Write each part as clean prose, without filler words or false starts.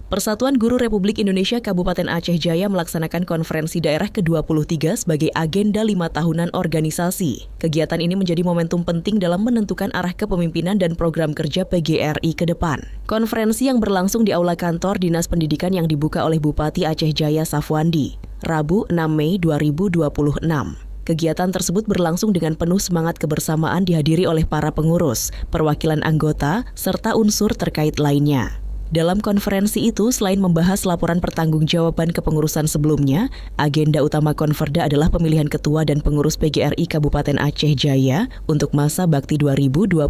Persatuan Guru Republik Indonesia Kabupaten Aceh Jaya melaksanakan konferensi daerah ke-23 sebagai agenda 5 tahunan organisasi. Kegiatan ini menjadi momentum penting dalam menentukan arah kepemimpinan dan program kerja PGRI ke depan. Konferensi yang berlangsung di Aula Kantor Dinas Pendidikan yang dibuka oleh Bupati Aceh Jaya Safwandi, Rabu 6 Mei 2026. Kegiatan tersebut berlangsung dengan penuh semangat kebersamaan dihadiri oleh para pengurus, perwakilan anggota, serta unsur terkait lainnya. Dalam konferensi itu, selain membahas laporan pertanggungjawaban kepengurusan sebelumnya, agenda utama Konferda adalah pemilihan ketua dan pengurus PGRI Kabupaten Aceh Jaya untuk masa bakti 2025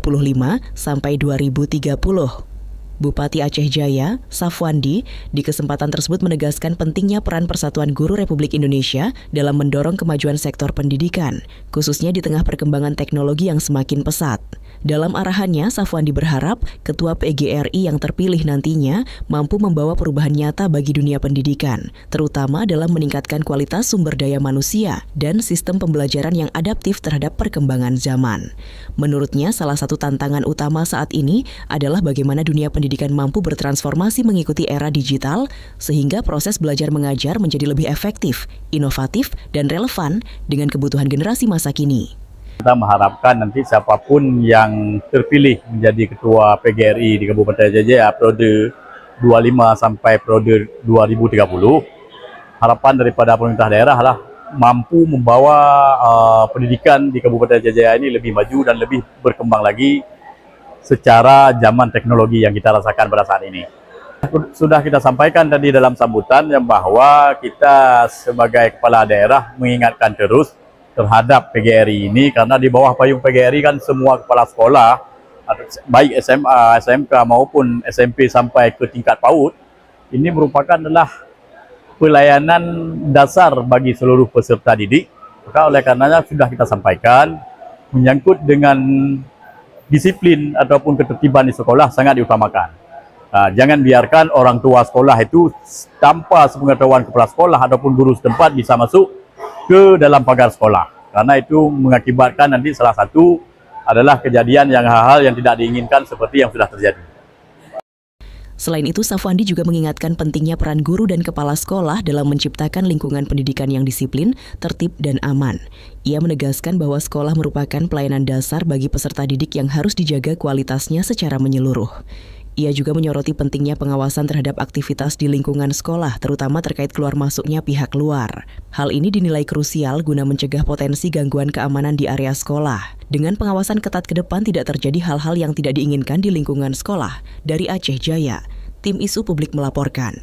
sampai 2030. Bupati Aceh Jaya, Safwandi, di kesempatan tersebut menegaskan pentingnya peran Persatuan Guru Republik Indonesia dalam mendorong kemajuan sektor pendidikan, khususnya di tengah perkembangan teknologi yang semakin pesat. Dalam arahannya, Safwandi berharap Ketua PGRI yang terpilih nantinya mampu membawa perubahan nyata bagi dunia pendidikan, terutama dalam meningkatkan kualitas sumber daya manusia dan sistem pembelajaran yang adaptif terhadap perkembangan zaman. Menurutnya, salah satu tantangan utama saat ini adalah bagaimana dunia pendidikan mampu bertransformasi mengikuti era digital, sehingga proses belajar mengajar menjadi lebih efektif, inovatif, dan relevan dengan kebutuhan generasi masa kini. Kita mengharapkan nanti siapapun yang terpilih menjadi ketua PGRI di Kabupaten Aceh Jaya periode 25 sampai periode 2030, harapan daripada pemerintah daerah adalah mampu membawa pendidikan di Kabupaten Aceh Jaya ini lebih maju dan lebih berkembang lagi secara zaman teknologi yang kita rasakan pada saat ini. Sudah kita sampaikan tadi dalam sambutan yang bahwa kita sebagai kepala daerah mengingatkan terus terhadap PGRI ini, karena di bawah payung PGRI kan semua kepala sekolah, baik SMA, SMK maupun SMP sampai ke tingkat PAUD, ini merupakan adalah pelayanan dasar bagi seluruh peserta didik. Maka oleh karenanya sudah kita sampaikan, menyangkut dengan disiplin ataupun ketertiban di sekolah sangat diutamakan. Jangan biarkan orang tua sekolah itu tanpa sepengetahuan kepala sekolah ataupun guru setempat bisa masuk ke dalam pagar sekolah, karena itu mengakibatkan nanti salah satu adalah kejadian yang hal-hal yang tidak diinginkan seperti yang sudah terjadi. Selain itu, Safwandi juga mengingatkan pentingnya peran guru dan kepala sekolah dalam menciptakan lingkungan pendidikan yang disiplin, tertib, dan aman. Ia menegaskan bahwa sekolah merupakan pelayanan dasar bagi peserta didik yang harus dijaga kualitasnya secara menyeluruh. Ia juga menyoroti pentingnya pengawasan terhadap aktivitas di lingkungan sekolah, terutama terkait keluar masuknya pihak luar. Hal ini dinilai krusial guna mencegah potensi gangguan keamanan di area sekolah. Dengan pengawasan ketat ke depan tidak terjadi hal-hal yang tidak diinginkan di lingkungan sekolah. Dari Aceh Jaya, Tim Isu Publik melaporkan.